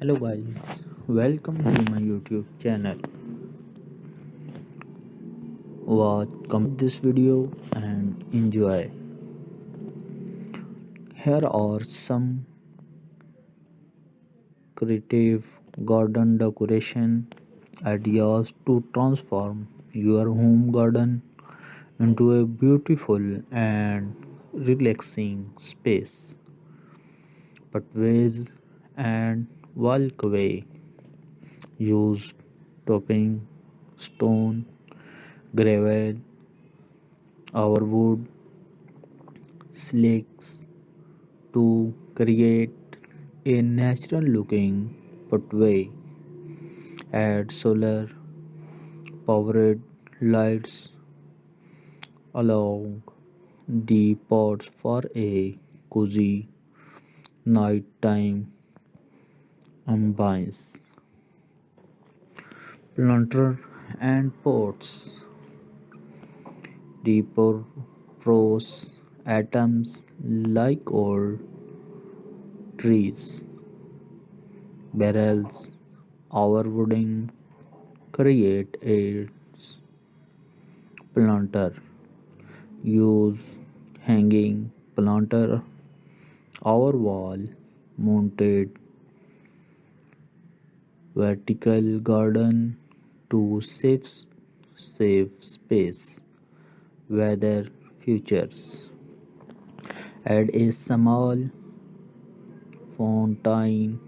Hello guys, welcome to my YouTube channel. Watch complete this video and enjoy. Here are some creative garden decoration ideas to transform your home garden into a beautiful and relaxing space. Pathways and walkway use topping, stone, gravel, our wood, slicks to create a natural looking pathway. Add solar powered lights along the pots for a cozy nighttime ambience. Planter and pots repurpose atoms like old trees, barrels, our wooden create a planter. Use hanging planter or wall mounted vertical garden to save space. Weather features. Add a small fountain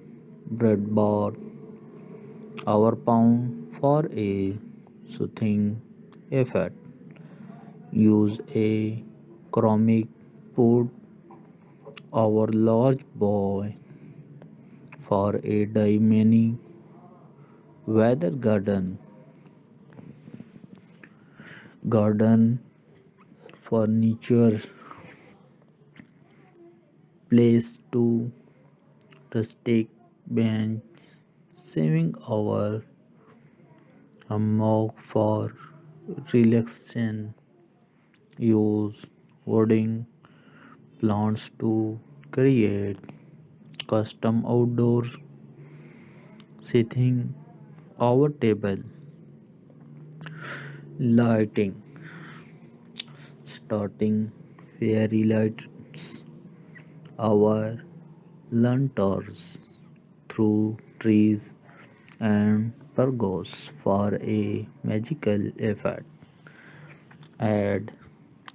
bread bar or pound for a soothing effect. Use a ceramic pot or large boy for a mini weather garden furniture place to rustic bench saving our hammock for relaxation. Use wooding plants to create custom outdoor seating. Our table lighting starting fairy lights our lanterns through trees and pergolas for a magical effect. Add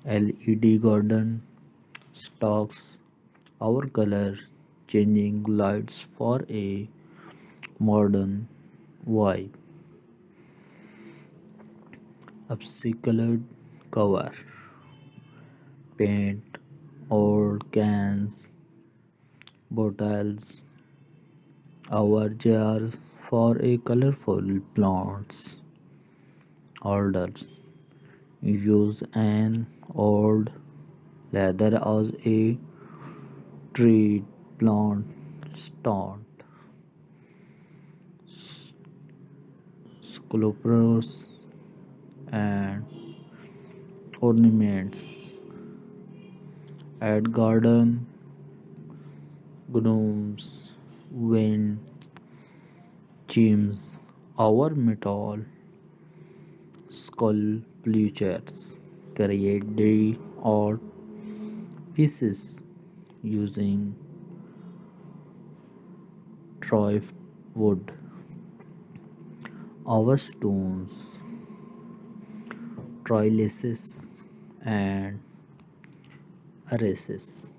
LED garden stocks our color changing lights for a modern vibe. Upcycled cover paint old cans, bottles, our jars for a colorful plants holders. Use an old leather as a tree plant stand. Sculptures and ornaments. Add garden gnomes, wind chimes, our metal sculptures. Create the art pieces using drift wood. Our stones, trellises, and arrases.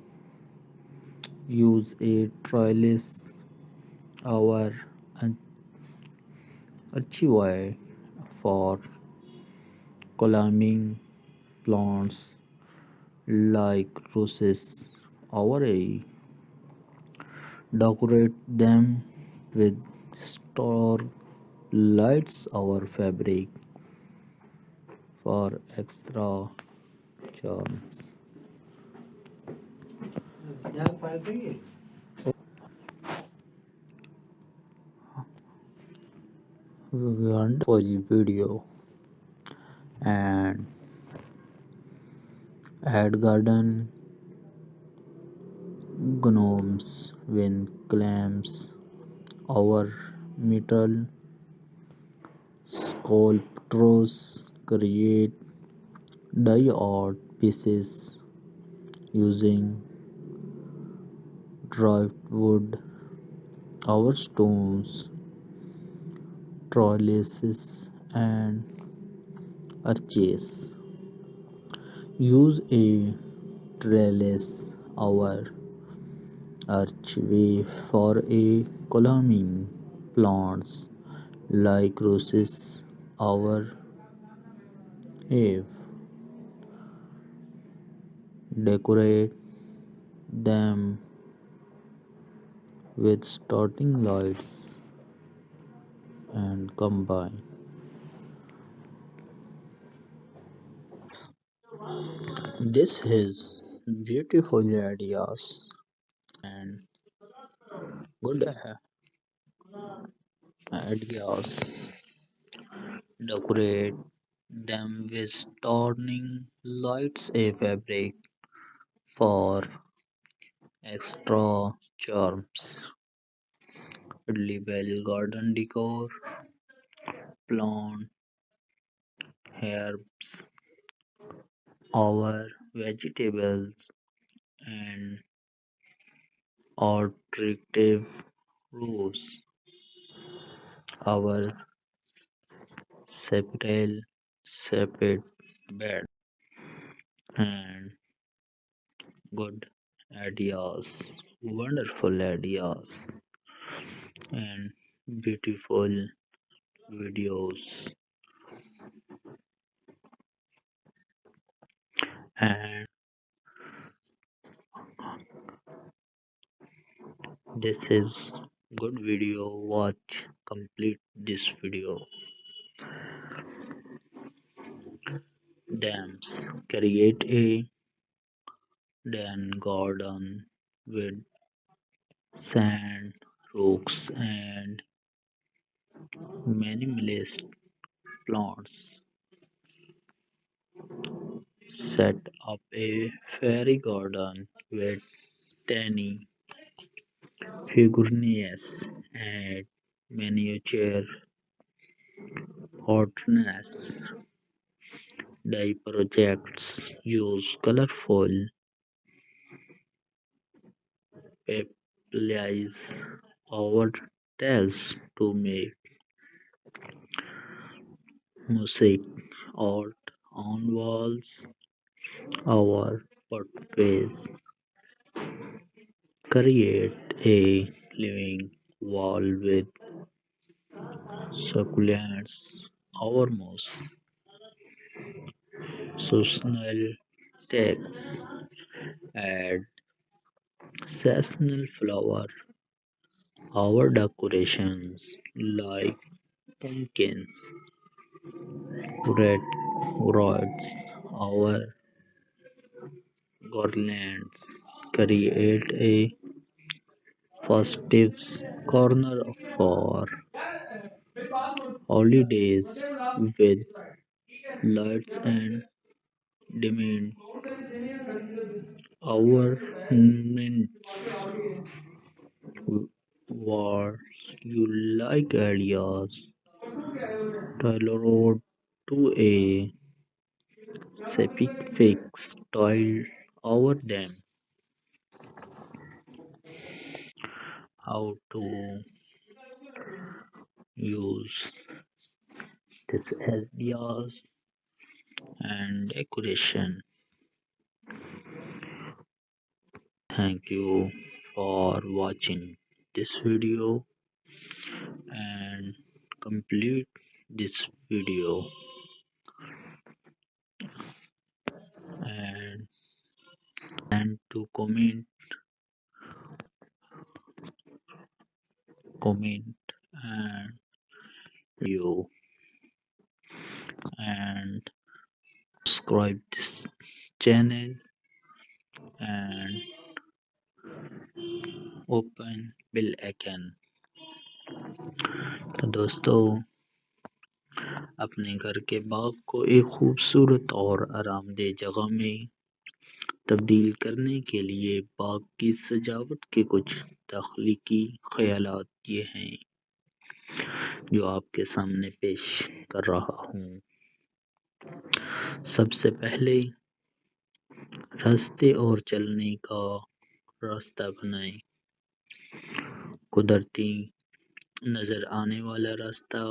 Use a trellis, our archivai for climbing plants like roses. Our a decorate them with star lights. Our fabric for extra charms. Wonderful video and add garden gnomes, wind clams, Our metal sculptors create die art pieces using driftwood. Our stones, trellises, and arches use a trellis. Our archway for a climbing plants like roses. Our have decorate them with starting lights and combine. This is beautiful ideas and good ideas. Decorate them with starting lights a fabric for extra charms. Label garden decor, plant, herbs, our vegetables and attractive rows. Our separate separate bed and good ideas, wonderful ideas and beautiful videos and this is good video. Watch complete this video. Dams create a den garden with sand, rocks and minimalist plants. Set up a fairy garden with tiny figurines and miniature hotness. Dye projects use colorful papiers or tiles to make mosaic art on walls. Our pathways create a living wall with succulents. Our most seasonal texts add seasonal flower. Our decorations like pumpkins, red rods, our garlands create a festive corner for holidays with lights and dimming. Our mints were you like ideas tailored to a specific style over them. How to use these ideas and decoration. Thank you for watching this video and complete this video and to comment and you and subscribe this channel and open bell icon। तो दोस्तों अपने घर के बाग को एक खूबसूरत और आरामदेह जगह में تبدیل کرنے کے لیے باغ کی سجاوٹ کے کچھ تخلیقی خیالات یہ ہیں جو آپ کے سامنے پیش کر رہا ہوں۔ سب سے پہلے راستے اور چلنے کا راستہ بنائیں۔ قدرتی نظر آنے والا راستہ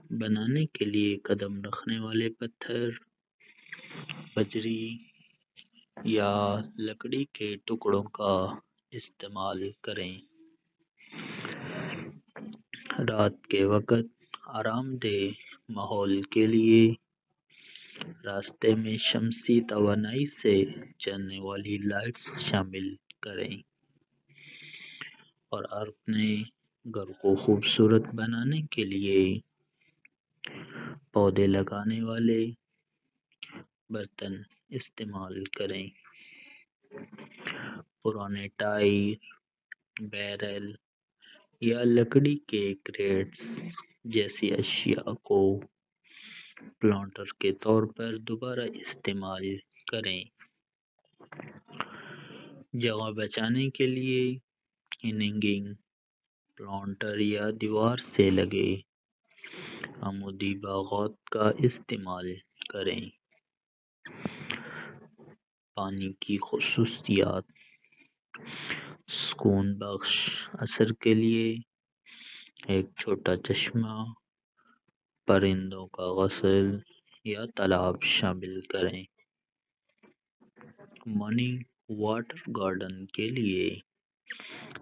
بنانے کے لیے قدم رکھنے والے پتھر، بجری یا لکڑی کے ٹکڑوں کا استعمال کریں۔ رات کے وقت آرام دہ ماحول کے لیے راستے میں شمسی توانائی سے چلنے والی لائٹس شامل کریں اور اپنے گھر کو خوبصورت بنانے کے لیے پودے لگانے والے برتن استعمال کریں۔ پرانے ٹائر، بیرل یا لکڑی کے کریٹس جیسی اشیاء کو پلانٹر کے طور پر دوبارہ استعمال کریں۔ جگہ بچانے کے لیے ہینگنگ پلانٹر یا دیوار سے لگے عمودی باغات کا استعمال کریں۔ پانی کی خصوصیات، سکون بخش اثر کے لیے ایک چھوٹا چشمہ، پرندوں کا غسل یا تالاب شامل کریں۔ منی واٹر گارڈن کے لیے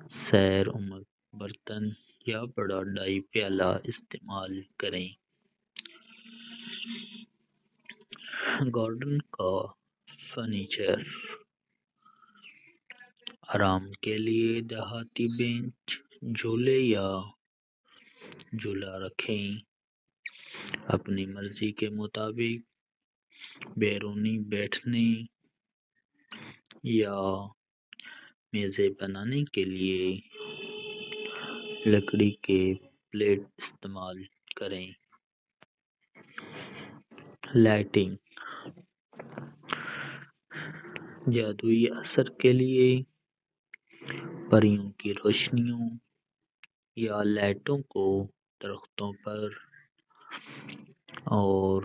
سیر عمر برتن یا بڑا ڈائی پیالہ استعمال کریں۔ گارڈن کا فرنیچر، آرام کے لیے دیہاتی بینچ، جھولے یا جھولا رکھیں۔ اپنی مرضی کے مطابق بیرونی بیٹھنے یا میزیں بنانے کے لیے لکڑی کے پلیٹ استعمال کریں۔ لائٹنگ، جادوئی اثر کے لیے پریوں کی روشنیوں یا لائٹوں کو درختوں پر اور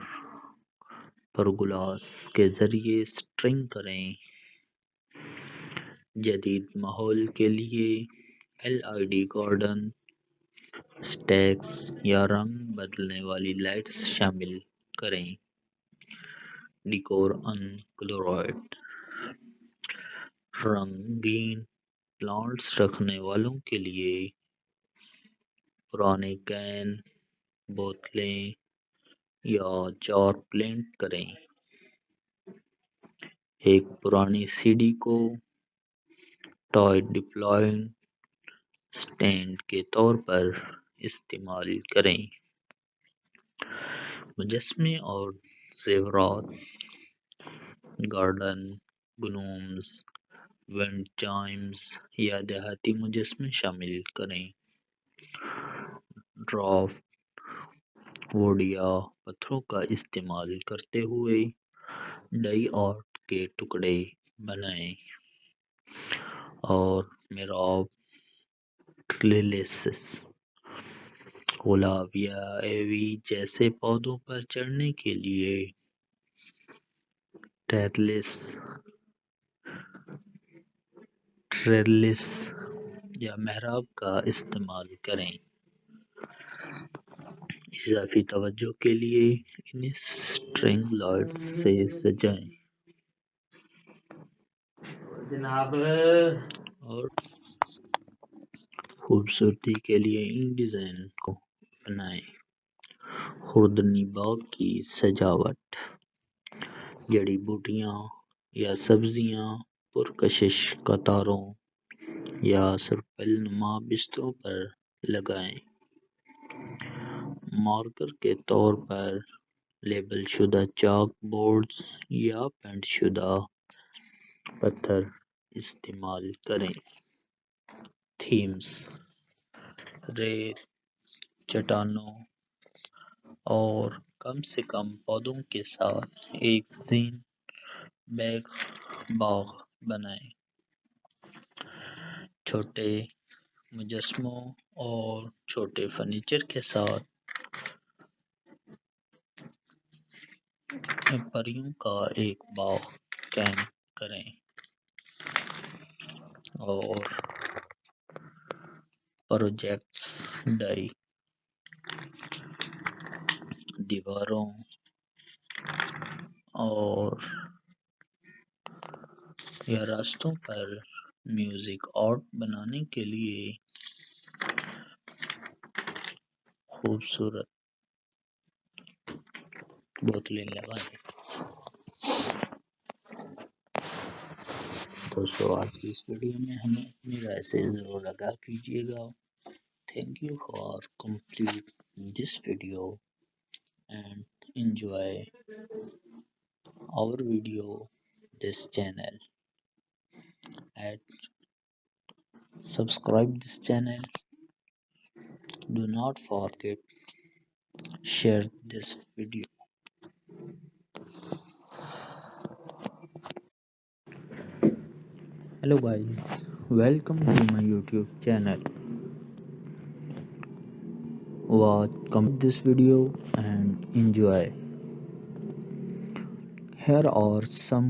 پرگلاس کے ذریعے سٹرنگ کریں۔ جدید ماحول کے لیے LED گارڈن اسٹیکس یا رنگ بدلنے والی لائٹس شامل کریں۔ ڈیکور کلورائڈ، رنگین پلانٹس رکھنے والوں کے لیے پرانے کین، بوتلیں یا جار پینٹ کریں۔ ایک پرانی CD کو ٹوائے ڈپلوئنگ اسٹینڈ کے طور پر استعمال کریں۔ مجسمے اور زیورات، گارڈن گنومز، ونڈ چائمز یا دیہاتی مجسمے شامل کریں۔ ڈرافٹ ووڈ یا پتھروں کا استعمال کرتے ہوئے ڈائی آرٹ کے ٹکڑے بنائیں اور محراب، ٹریلسز، گلاب یا ایوی جیسے پودوں پر چڑھنے کے لیے ٹریلس یا محراب کا استعمال کریں۔ اضافی توجہ کے لیے انہیں سٹرنگ لائٹس سے سجائیں اور خوبصورتی کے لیے ان ڈیزائن کو بنائیں۔ خوردنی باغ کی سجاوٹ، جڑی بوٹیاں یا سبزیاں پرکشش قطاروں یا سرپل نما بستروں پر لگائیں۔ مارکر کے طور پر لیبل شدہ چاک بورڈز یا پینٹ شدہ پتھر استعمال کریں۔ تھیمز، ریت، چٹانوں اور کم سے کم پودوں کے ساتھ ایک زین بیگ बाग बनाएं। छोटे मुजस्मों और छोटे फर्नीचर के साथ परियों का एक बाग कैम करें और प्रोजेक्ट्स डाई दीवारों और या रास्तों पर म्यूजिक आर्ट बनाने के लिए खूबसूरत बोतलें लगाएं। दोस्तों, आज की इस वीडियो में हमें अपनी राय से ज़रूर आगाह कीजिएगा। Thank you for complete this video and enjoy our video this channel and subscribe this channel. Do not forget share this video. Hello guys, welcome to my YouTube channel. Watch this video and enjoy. Here are some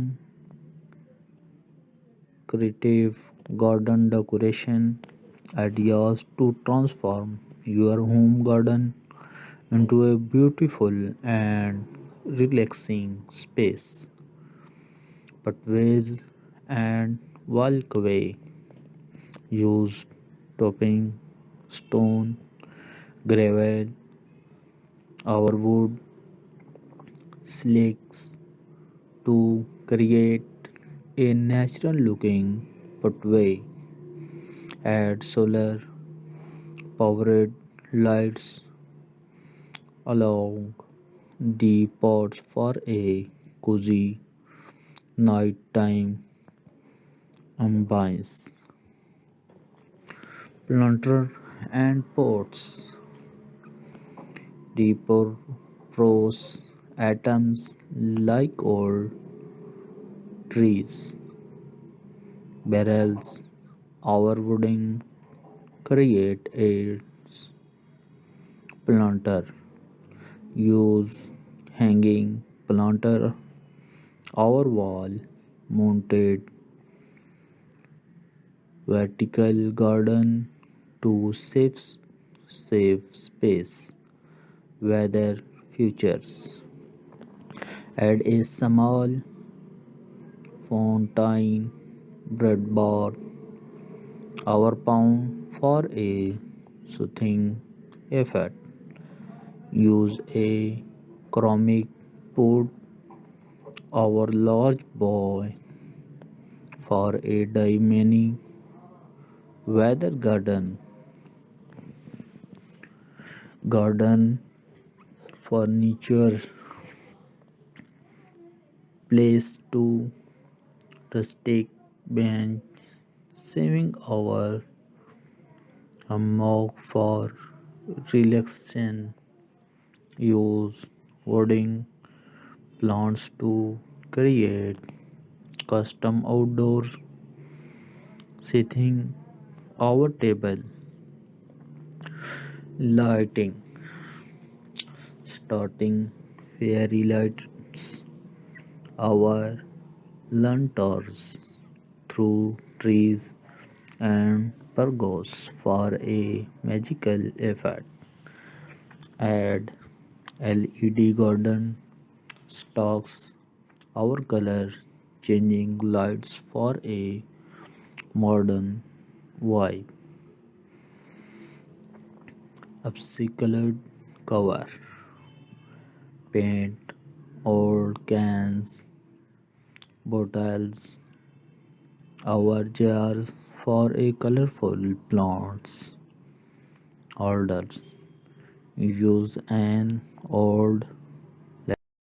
creative garden decoration ideas to transform your home garden into a beautiful and relaxing space. Pathways and walkway use topping, stone, gravel, or wood slicks to create a natural looking pathway. Add solar powered lights along the pods for a cozy nighttime ambience. Planter and pots repurpose atoms like old trees, barrels, or wooden create a planter. Use hanging planter or wall mounted vertical garden to save space. Weather features. Add a small fountain breadboard or pound for a soothing effect. Use a ceramic pot or large bowl for a mini weather garden furniture place to rustic bench saving our hammock for relaxation. Use wooding plants to create custom outdoor seating. Our table lighting starting fairy lights our lanterns through trees and pergolas for a magical effect. Add LED garden stocks our color changing lights for a modern vibe. Upcycled cover paint old cans, bottles, our jars for a colorful plants holders. Use an old